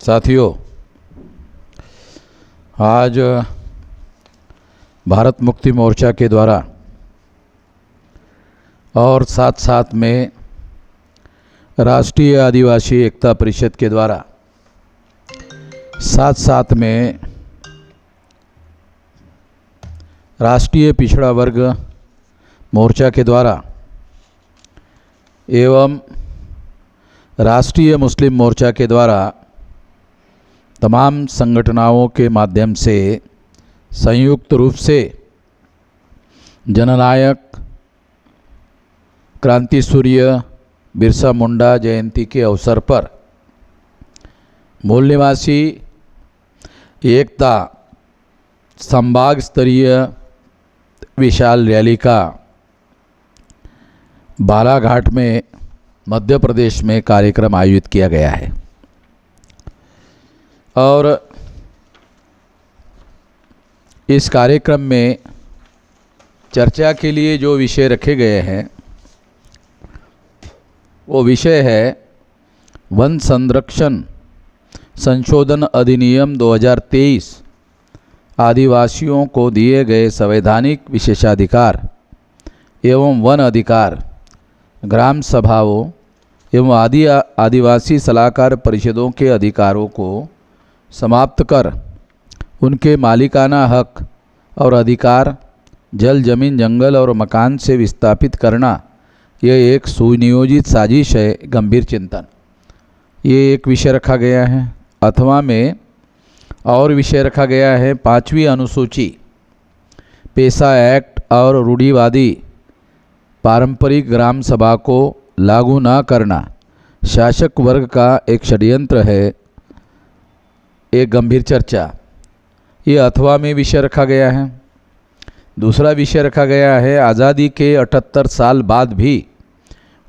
साथियों, आज भारत मुक्ति मोर्चा के द्वारा और साथ साथ में राष्ट्रीय आदिवासी एकता परिषद के द्वारा साथ साथ में राष्ट्रीय पिछड़ा वर्ग मोर्चा के द्वारा एवं राष्ट्रीय मुस्लिम मोर्चा के द्वारा तमाम संगठनों के माध्यम से संयुक्त रूप से जननायक क्रांति सूर्य बिरसा मुंडा जयंती के अवसर पर मूल निवासी एकता संभाग स्तरीय विशाल रैली का बालाघाट में मध्य प्रदेश में कार्यक्रम आयोजित किया गया है। और इस कार्यक्रम में चर्चा के लिए जो विषय रखे गए हैं वो विषय है वन संरक्षण संशोधन अधिनियम 2023, आदिवासियों को दिए गए संवैधानिक विशेषाधिकार एवं वन अधिकार, ग्राम सभाओं एवं आदिवासी सलाहकार परिषदों के अधिकारों को समाप्त कर उनके मालिकाना हक और अधिकार जल, जमीन, जंगल और मकान से विस्थापित करना, यह एक सुनियोजित साजिश है। गंभीर चिंतन, ये एक विषय रखा गया है। अथवा में और विषय रखा गया है 5वीं अनुसूची, पेशा एक्ट और रूढ़िवादी पारंपरिक ग्राम सभा को लागू न करना शासक वर्ग का एक षड्यंत्र है। एक गंभीर चर्चा, ये अथवा में विषय रखा गया है। दूसरा विषय रखा गया है आज़ादी के 78 साल बाद भी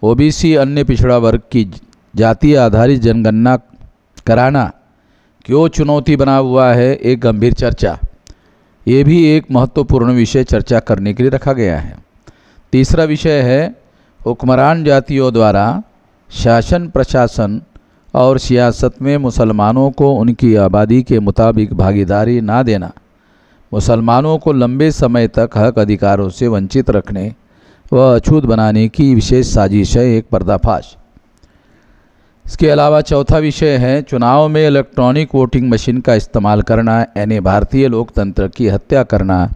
ओबीसी अन्य पिछड़ा वर्ग की जाति आधारित जनगणना कराना क्यों चुनौती बना हुआ है। एक गंभीर चर्चा, ये भी एक महत्वपूर्ण विषय चर्चा करने के लिए रखा गया है। तीसरा विषय है हुक्मरान जातियों द्वारा शासन, प्रशासन और सियासत में मुसलमानों को उनकी आबादी के मुताबिक भागीदारी ना देना, मुसलमानों को लंबे समय तक हक अधिकारों से वंचित रखने व अछूत बनाने की विशेष साजिश है। एक पर्दाफाश। इसके अलावा चौथा विषय है चुनाव में इलेक्ट्रॉनिक वोटिंग मशीन का इस्तेमाल करना, यानी भारतीय लोकतंत्र की हत्या करना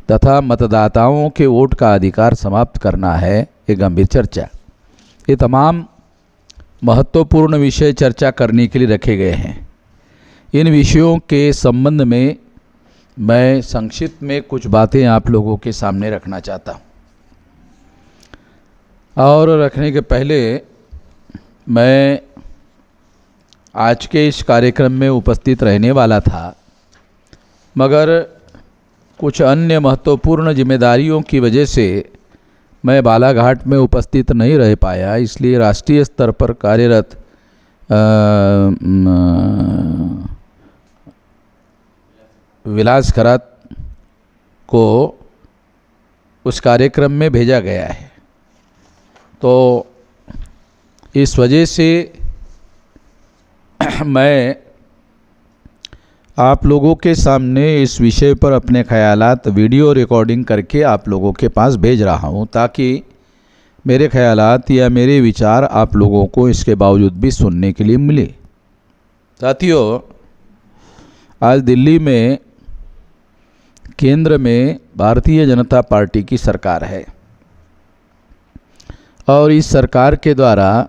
तथा मतदाताओं के वोट का अधिकार समाप्त करना है। एक गंभीर चर्चा। ये तमाम महत्वपूर्ण विषय चर्चा करने के लिए रखे गए हैं। इन विषयों के संबंध में मैं संक्षिप्त में कुछ बातें आप लोगों के सामने रखना चाहता हूँ। और रखने के पहले मैं आज के इस कार्यक्रम में उपस्थित रहने वाला था, मगर कुछ अन्य महत्वपूर्ण जिम्मेदारियों की वजह से मैं बालाघाट में उपस्थित नहीं रह पाया। इसलिए राष्ट्रीय स्तर पर कार्यरत विलास खरात को उस कार्यक्रम में भेजा गया है। तो इस वजह से मैं आप लोगों के सामने इस विषय पर अपने ख्यालात वीडियो रिकॉर्डिंग करके आप लोगों के पास भेज रहा हूं, ताकि मेरे ख्यालात या मेरे विचार आप लोगों को इसके बावजूद भी सुनने के लिए मिले। साथियों, आज दिल्ली में केंद्र में भारतीय जनता पार्टी की सरकार है और इस सरकार के द्वारा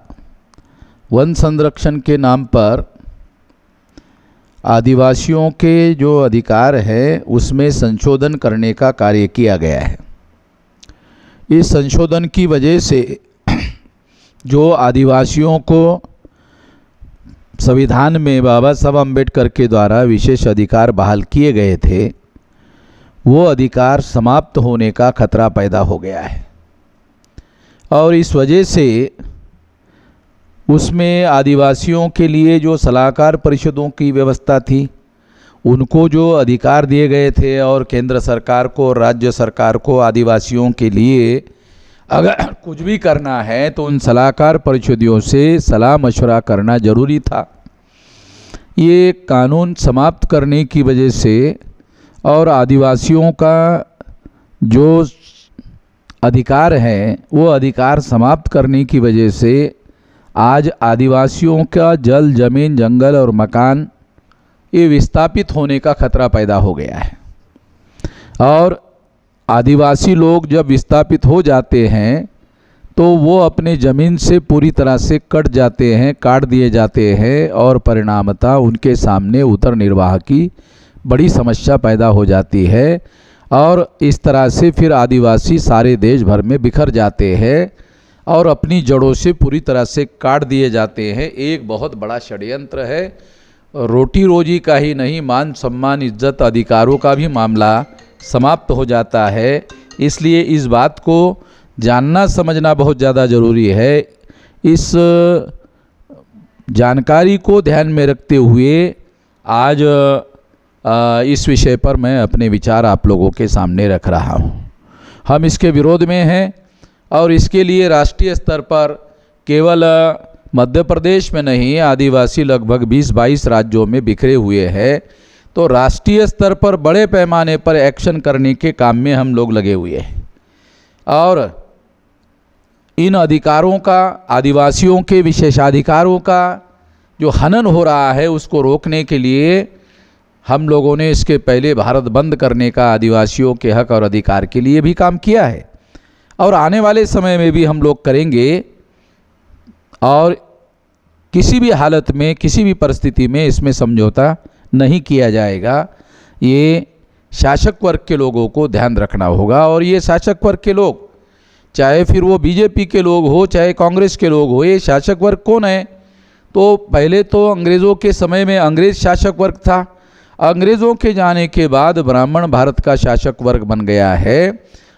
वन संरक्षण के नाम पर आदिवासियों के जो अधिकार है उसमें संशोधन करने का कार्य किया गया है। इस संशोधन की वजह से जो आदिवासियों को संविधान में बाबा साहब अम्बेडकर के द्वारा विशेष अधिकार बहाल किए गए थे, वो अधिकार समाप्त होने का खतरा पैदा हो गया है। और इस वजह से उसमें आदिवासियों के लिए जो सलाहकार परिषदों की व्यवस्था थी, उनको जो अधिकार दिए गए थे और केंद्र सरकार को, राज्य सरकार को आदिवासियों के लिए अगर कुछ भी करना है तो उन सलाहकार परिषदों से सलाह मशवरा करना जरूरी था। ये कानून समाप्त करने की वजह से और आदिवासियों का जो अधिकार है वो अधिकार समाप्त करने की वजह से आज आदिवासियों का जल, जमीन, जंगल और मकान ये विस्थापित होने का खतरा पैदा हो गया है। और आदिवासी लोग जब विस्थापित हो जाते हैं तो वो अपने ज़मीन से पूरी तरह से कट जाते हैं, काट दिए जाते हैं और परिणामतः उनके सामने उतर निर्वाह की बड़ी समस्या पैदा हो जाती है। और इस तरह से फिर आदिवासी सारे देश भर में बिखर जाते हैं और अपनी जड़ों से पूरी तरह से काट दिए जाते हैं। एक बहुत बड़ा षड्यंत्र है। रोटी रोजी का ही नहीं, मान सम्मान, इज्जत, अधिकारों का भी मामला समाप्त हो जाता है। इसलिए इस बात को जानना समझना बहुत ज़्यादा ज़रूरी है। इस जानकारी को ध्यान में रखते हुए आज इस विषय पर मैं अपने विचार आप लोगों के सामने रख रहा हूँ। हम इसके विरोध में हैं और इसके लिए राष्ट्रीय स्तर पर केवल मध्य प्रदेश में नहीं, आदिवासी लगभग 20-22 राज्यों में बिखरे हुए हैं। तो राष्ट्रीय स्तर पर बड़े पैमाने पर एक्शन करने के काम में हम लोग लगे हुए हैं और इन अधिकारों का, आदिवासियों के विशेषाधिकारों का जो हनन हो रहा है उसको रोकने के लिए हम लोगों ने इसके पहले भारत बंद करने का, आदिवासियों के हक और अधिकार के लिए भी काम किया है और आने वाले समय में भी हम लोग करेंगे। और किसी भी हालत में, किसी भी परिस्थिति में इसमें समझौता नहीं किया जाएगा। ये शासक वर्ग के लोगों को ध्यान रखना होगा। और ये शासक वर्ग के लोग, चाहे फिर वो बीजेपी के लोग हो, चाहे कांग्रेस के लोग हो, ये शासक वर्ग कौन है? तो पहले तो अंग्रेज़ों के समय में अंग्रेज शासक वर्ग था। अंग्रेज़ों के जाने के बाद ब्राह्मण भारत का शासक वर्ग बन गया है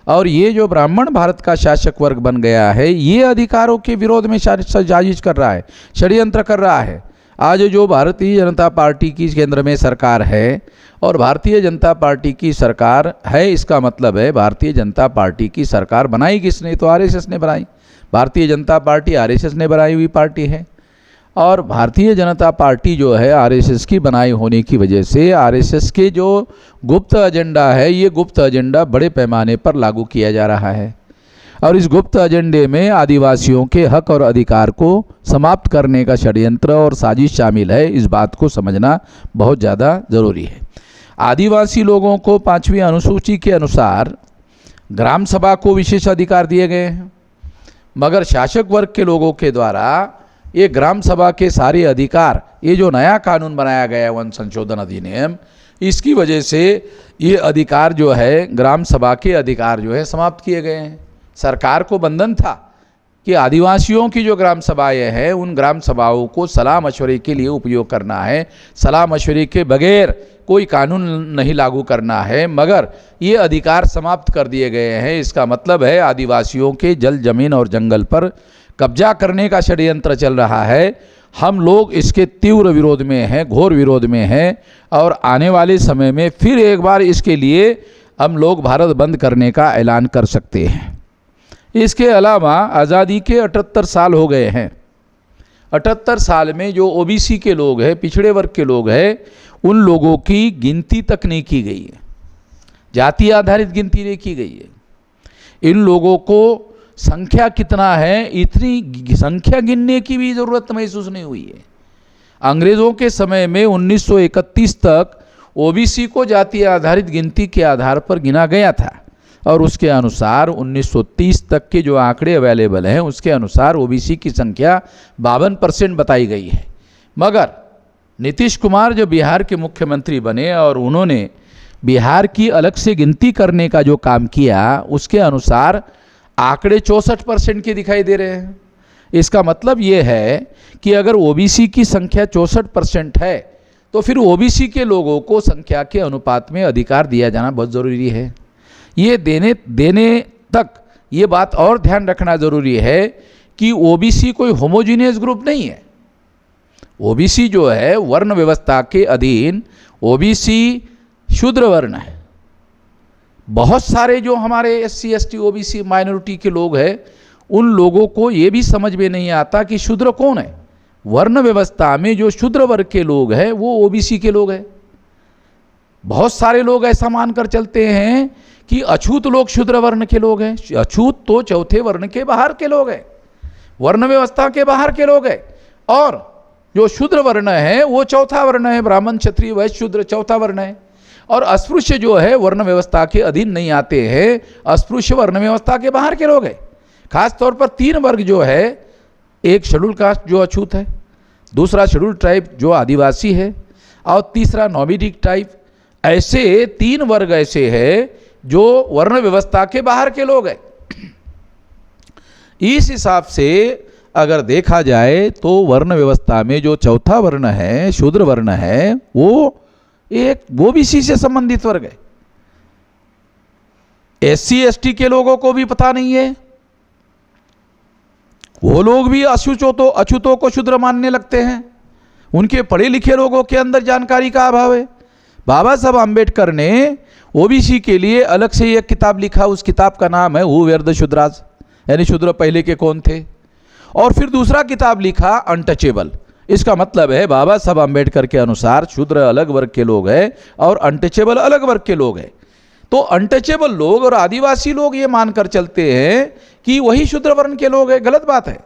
और ये जो ब्राह्मण भारत का शासक वर्ग बन गया है ये अधिकारों के विरोध में साजिश कर रहा है, षड्यंत्र कर रहा है। आज जो भारतीय जनता पार्टी की केंद्र में सरकार है और भारतीय जनता पार्टी की सरकार है, इसका मतलब है भारतीय जनता पार्टी की सरकार बनाई किसने? तो आरएसएस ने बनाई। भारतीय जनता पार्टी आरएसएस ने बनाई हुई पार्टी है और भारतीय जनता पार्टी जो है आरएसएस की बनाई होने की वजह से आरएसएस के जो गुप्त एजेंडा है, ये गुप्त एजेंडा बड़े पैमाने पर लागू किया जा रहा है और इस गुप्त एजेंडे में आदिवासियों के हक और अधिकार को समाप्त करने का षड्यंत्र और साजिश शामिल है। इस बात को समझना बहुत ज़्यादा ज़रूरी है। आदिवासी लोगों को 5वीं अनुसूची के अनुसार ग्राम सभा को विशेष अधिकार दिए गए हैं, मगर शासक वर्ग के लोगों के द्वारा ये ग्राम सभा के सारे अधिकार, ये जो नया कानून बनाया गया है वन संशोधन अधिनियम, इसकी वजह से ये अधिकार जो है, ग्राम सभा के अधिकार जो है समाप्त किए गए हैं। सरकार को बंधन था कि आदिवासियों की जो ग्राम सभाएँ हैं उन ग्राम सभाओं को सलाह मशवरे के लिए उपयोग करना है, सलाह मशवरे के बगैर कोई कानून नहीं लागू करना है, मगर ये अधिकार समाप्त कर दिए गए हैं। इसका मतलब है आदिवासियों के जल, जमीन और जंगल पर कब्जा करने का षड्यंत्र चल रहा है। हम लोग इसके तीव्र विरोध में हैं, घोर विरोध में हैं और आने वाले समय में फिर एक बार इसके लिए हम लोग भारत बंद करने का ऐलान कर सकते हैं। इसके अलावा आज़ादी के 78 साल हो गए हैं। 78 साल में जो ओबीसी के लोग हैं, पिछड़े वर्ग के लोग हैं, उन लोगों की गिनती तक नहीं की गई है, जाति आधारित गिनती नहीं की गई है। इन लोगों को संख्या कितना है, इतनी संख्या गिनने की भी ज़रूरत महसूस नहीं हुई है। अंग्रेज़ों के समय में 1931 तक ओबीसी को जाति आधारित गिनती के आधार पर गिना गया था और उसके अनुसार 1930 तक के जो आंकड़े अवेलेबल हैं उसके अनुसार ओबीसी की संख्या 52% बताई गई है। मगर नीतीश कुमार जो बिहार के मुख्यमंत्री बने और उन्होंने बिहार की अलग से गिनती करने का जो काम किया, उसके अनुसार आंकड़े 64% के दिखाई दे रहे हैं। इसका मतलब ये है कि अगर ओबीसी की संख्या 64% है तो फिर ओबीसी के लोगों को संख्या के अनुपात में अधिकार दिया जाना बहुत ज़रूरी है। ये देने तक ये बात और ध्यान रखना ज़रूरी है कि ओबीसी कोई होमोजीनियस ग्रुप नहीं है। ओबीसी जो है वर्ण व्यवस्था के अधीन ओबीसी शूद्र वर्ण है। बहुत सारे जो हमारे एससी, एसटी, ओबीसी माइनॉरिटी के लोग हैं, उन लोगों को ये भी समझ में नहीं आता कि शूद्र कौन है। वर्ण व्यवस्था में जो शूद्र वर्ग के लोग हैं वो ओबीसी के लोग हैं। बहुत सारे लोग ऐसा मानकर चलते हैं कि अछूत लोग शूद्र वर्ण के लोग हैं। अछूत तो चौथे वर्ण के बाहर के लोग हैं, वर्ण व्यवस्था के बाहर के लोग हैं, और जो शूद्र वर्ण है वो चौथा वर्ण है, ब्राह्मण क्षत्रिय वैश्य शूद्र चौथा वर्ण है। और अस्पृश्य जो है वर्ण व्यवस्था के अधीन नहीं आते हैं, अस्पृश्य वर्ण व्यवस्था के बाहर के लोग हैं। खास तौर पर 3 वर्ग जो है, एक शेड्यूल कास्ट जो अछूत है, दूसरा शेड्यूल ट्राइब जो आदिवासी है, और तीसरा नॉमिडिक ट्राइब। ऐसे 3 वर्ग ऐसे हैं जो वर्ण व्यवस्था के बाहर के लोग हैं। इस हिसाब से अगर देखा जाए तो वर्ण व्यवस्था में जो चौथा वर्ण है, शूद्र वर्ण है, वो एक ओबीसी से संबंधित वर्ग है। एससी एसटी के लोगों को भी पता नहीं है, वो लोग भी अछूतों को शूद्र मानने लगते हैं। उनके पढ़े लिखे लोगों के अंदर जानकारी का अभाव है। बाबा साहब आम्बेडकर ने ओबीसी के लिए अलग से एक किताब लिखा, उस किताब का नाम है हु वेर द शूद्रास, यानी शूद्र पहले के कौन थे। और फिर दूसरा किताब लिखा अनटचेबल। इसका मतलब है बाबा साहब आम्बेडकर के अनुसार शूद्र अलग वर्ग के लोग हैं और अनटचेबल अलग वर्ग के लोग हैं। तो अनटचेबल लोग और आदिवासी लोग ये मानकर चलते हैं कि वही शूद्र वर्ण के लोग हैं। गलत बात है,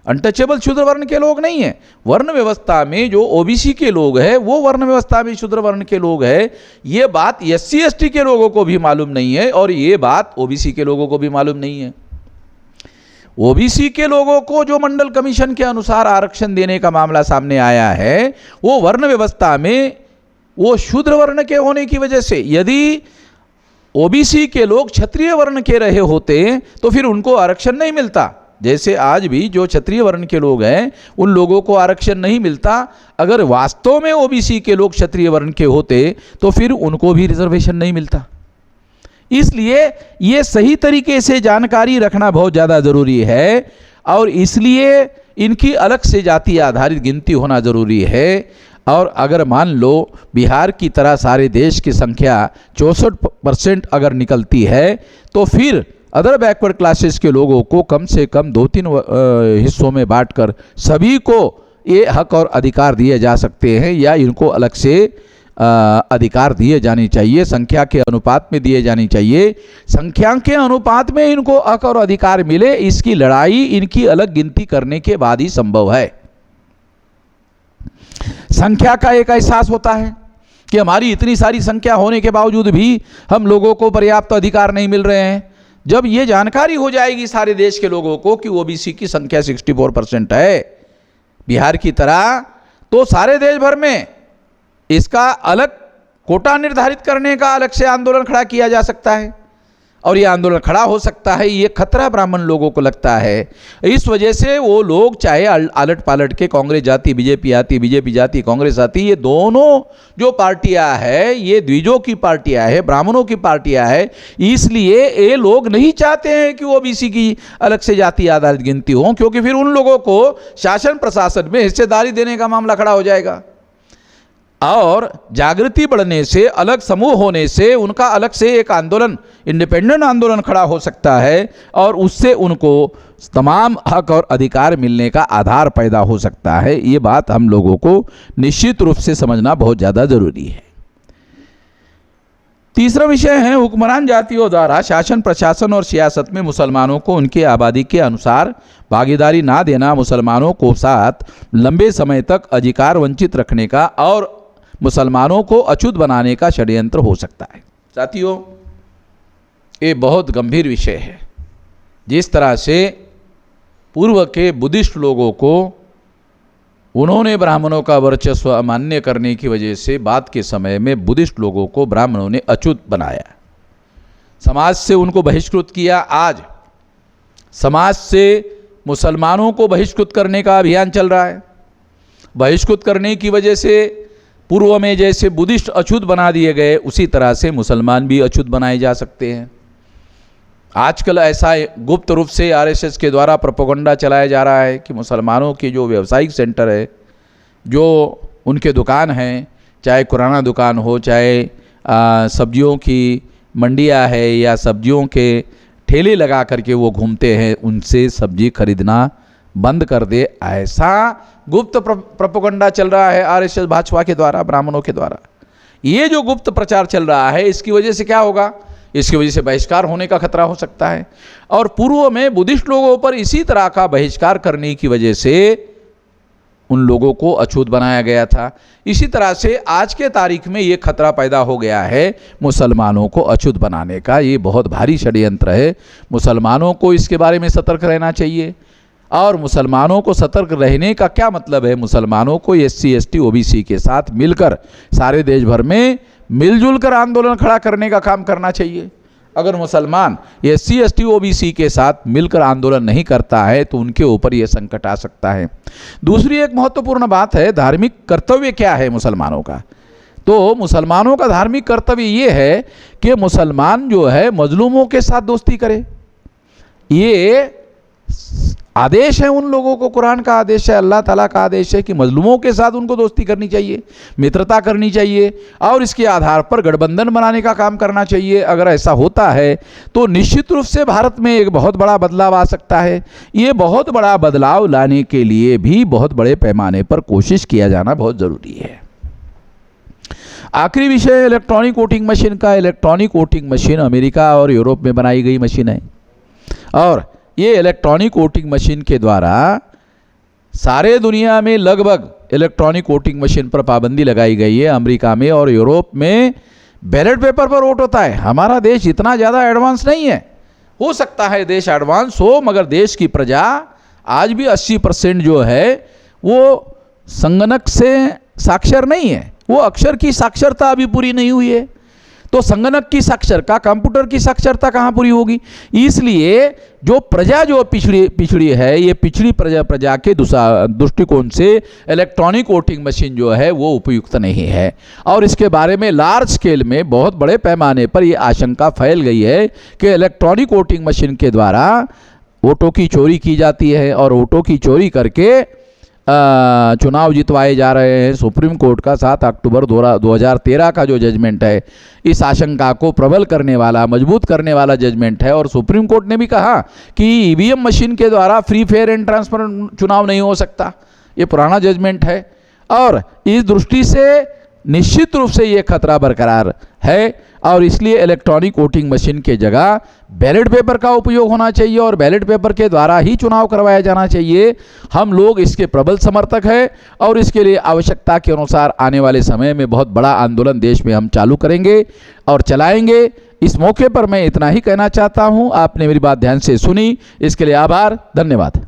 अनटचेबल शूद्र वर्ण के लोग नहीं है। वर्ण व्यवस्था में जो ओबीसी के लोग हैं वो वर्ण व्यवस्था में शूद्र वर्ण के लोग हैं। ये बात एससी एसटी के लोगों को भी मालूम नहीं है और ये बात ओबीसी के लोगों को भी मालूम नहीं है। ओबीसी के लोगों को जो मंडल कमीशन के अनुसार आरक्षण देने का मामला सामने आया है, वो वर्ण व्यवस्था में वो शूद्र वर्ण के होने की वजह से, यदि ओबीसी के लोग क्षत्रिय वर्ण के रहे होते तो फिर उनको आरक्षण नहीं मिलता। जैसे आज भी जो क्षत्रिय वर्ण के लोग हैं उन लोगों को आरक्षण नहीं मिलता। अगर वास्तव में ओबीसी के लोग क्षत्रिय वर्ण के होते तो फिर उनको भी रिजर्वेशन नहीं मिलता। इसलिए ये सही तरीके से जानकारी रखना बहुत ज़्यादा ज़रूरी है और इसलिए इनकी अलग से जाति आधारित गिनती होना ज़रूरी है। और अगर मान लो बिहार की तरह सारे देश की संख्या 64% अगर निकलती है तो फिर अदर बैकवर्ड क्लासेस के लोगों को कम से कम 2-3 हिस्सों में बांटकर सभी को ये हक और अधिकार दिए जा सकते हैं या इनको अलग से अधिकार दिए जाने चाहिए, संख्या के अनुपात में दिए जानी चाहिए। संख्या के अनुपात में इनको हक और अधिकार मिले, इसकी लड़ाई इनकी अलग गिनती करने के बाद ही संभव है। संख्या का एक एहसास होता है कि हमारी इतनी सारी संख्या होने के बावजूद भी हम लोगों को पर्याप्त अधिकार नहीं मिल रहे हैं। जब ये जानकारी हो जाएगी सारे देश के लोगों को कि ओबीसी की संख्या 64% है बिहार की तरह, तो सारे देश भर में इसका अलग कोटा निर्धारित करने का अलग से आंदोलन खड़ा किया जा सकता है। और ये आंदोलन खड़ा हो सकता है, ये खतरा ब्राह्मण लोगों को लगता है। इस वजह से वो लोग चाहे आलट पालट के कांग्रेस जाती बीजेपी आती, बीजेपी जाती कांग्रेस आती, ये दोनों जो पार्टियां हैं ये द्विजों की पार्टियां हैं, ब्राह्मणों की पार्टियां हैं। इसलिए ये लोग नहीं चाहते हैं कि ओबीसी की अलग से जाति आधारित गिनती हो, क्योंकि फिर उन लोगों को शासन प्रशासन में हिस्सेदारी देने का मामला खड़ा हो जाएगा। और जागृति बढ़ने से, अलग समूह होने से उनका अलग से एक आंदोलन, इंडिपेंडेंट आंदोलन खड़ा हो सकता है और उससे उनको तमाम हक और अधिकार मिलने का आधार पैदा हो सकता है। ये बात हम लोगों को निश्चित रूप से समझना बहुत ज़्यादा ज़रूरी है। तीसरा विषय है हुक्मरान जातियों द्वारा शासन प्रशासन और सियासत में मुसलमानों को उनकी आबादी के अनुसार भागीदारी ना देना, मुसलमानों को साथ लंबे समय तक अधिकार वंचित रखने का और मुसलमानों को अछूत बनाने का षड्यंत्र हो सकता है। साथियों, ये बहुत गंभीर विषय है। जिस तरह से पूर्व के बुद्धिस्ट लोगों को उन्होंने ब्राह्मणों का वर्चस्व अमान्य करने की वजह से बाद के समय में बुद्धिस्ट लोगों को ब्राह्मणों ने अछूत बनाया, समाज से उनको बहिष्कृत किया। आज समाज से मुसलमानों को बहिष्कृत करने का अभियान चल रहा है। बहिष्कृत करने की वजह से पूर्व में जैसे बुद्धिस्ट अछूत बना दिए गए, उसी तरह से मुसलमान भी अछूत बनाए जा सकते हैं। आजकल ऐसा गुप्त रूप से आरएसएस के द्वारा प्रोपेगेंडा चलाया जा रहा है कि मुसलमानों के जो व्यावसायिक सेंटर है, जो उनके दुकान हैं, चाहे किराना दुकान हो, चाहे सब्जियों की मंडियां है या सब्जियों के ठेले लगा करके वो घूमते हैं, उनसे सब्जी खरीदना बंद कर दे, ऐसा गुप्त प्रोपेगेंडा चल रहा है आरएसएस भाजपा के द्वारा, ब्राह्मणों के द्वारा। ये जो गुप्त प्रचार चल रहा है, इसकी वजह से क्या होगा? इसकी वजह से बहिष्कार होने का खतरा हो सकता है। और पूर्व में बुद्धिस्ट लोगों पर इसी तरह का बहिष्कार करने की वजह से उन लोगों को अछूत बनाया गया था। इसी तरह से आज के तारीख में ये खतरा पैदा हो गया है मुसलमानों को अछूत बनाने का। ये बहुत भारी षड्यंत्र है। मुसलमानों को इसके बारे में सतर्क रहना चाहिए। और मुसलमानों को सतर्क रहने का क्या मतलब है? मुसलमानों को एससी एसटी ओबीसी के साथ मिलकर सारे देश भर में मिलजुल कर आंदोलन खड़ा करने का काम करना चाहिए। अगर मुसलमान एससी एसटी ओबीसी के साथ मिलकर आंदोलन नहीं करता है तो उनके ऊपर यह संकट आ सकता है। दूसरी एक महत्वपूर्ण बात है, धार्मिक कर्तव्य क्या है मुसलमानों का? तो मुसलमानों का धार्मिक कर्तव्य ये है कि मुसलमान जो है मजलूमों के साथ दोस्ती करे। ये आदेश है उन लोगों को, कुरान का आदेश है, अल्लाह ताला का आदेश है कि मजलूमों के साथ उनको दोस्ती करनी चाहिए, मित्रता करनी चाहिए और इसके आधार पर गठबंधन बनाने का काम करना चाहिए। अगर ऐसा होता है तो निश्चित रूप से भारत में एक बहुत बड़ा बदलाव आ सकता है। ये बहुत बड़ा बदलाव लाने के लिए भी बहुत बड़े पैमाने पर कोशिश किया जाना बहुत ज़रूरी है। आखिरी विषय इलेक्ट्रॉनिक वोटिंग मशीन का। इलेक्ट्रॉनिक वोटिंग मशीन अमेरिका और यूरोप में बनाई गई मशीन है और ये इलेक्ट्रॉनिक वोटिंग मशीन के द्वारा सारे दुनिया में लगभग इलेक्ट्रॉनिक वोटिंग मशीन पर पाबंदी लगाई गई है। अमेरिका में और यूरोप में बैलेट पेपर पर वोट होता है। हमारा देश इतना ज़्यादा एडवांस नहीं है। हो सकता है देश एडवांस हो, मगर देश की प्रजा आज भी 80% जो है वो संगणक से साक्षर नहीं है। वो अक्षर की साक्षरता अभी पूरी नहीं हुई है। तो संगणक की साक्षरता, कंप्यूटर की साक्षरता कहाँ पूरी होगी? इसलिए जो प्रजा जो पिछड़ी है, ये पिछड़ी प्रजा के दृष्टिकोण से इलेक्ट्रॉनिक वोटिंग मशीन जो है वो उपयुक्त नहीं है। और इसके बारे में लार्ज स्केल में बहुत बड़े पैमाने पर ये आशंका फैल गई है कि इलेक्ट्रॉनिक वोटिंग मशीन के द्वारा वोटों की चोरी की जाती है और वोटों की चोरी करके चुनाव जितवाए जा रहे हैं। सुप्रीम कोर्ट का 7 अक्टूबर 2013 का जो जजमेंट है, इस आशंका को प्रबल करने वाला, मजबूत करने वाला जजमेंट है। और सुप्रीम कोर्ट ने भी कहा कि ईवीएम मशीन के द्वारा फ्री फेयर एंड ट्रांसपेरेंट चुनाव नहीं हो सकता। ये पुराना जजमेंट है और इस दृष्टि से निश्चित रूप से ये खतरा बरकरार है और इसलिए इलेक्ट्रॉनिक वोटिंग मशीन के जगह बैलेट पेपर का उपयोग होना चाहिए और बैलेट पेपर के द्वारा ही चुनाव करवाया जाना चाहिए। हम लोग इसके प्रबल समर्थक हैं और इसके लिए आवश्यकता के अनुसार आने वाले समय में बहुत बड़ा आंदोलन देश में हम चालू करेंगे और चलाएंगे। इस मौके पर मैं इतना ही कहना चाहता हूँ। आपने मेरी बात ध्यान से सुनी, इसके लिए आभार, धन्यवाद।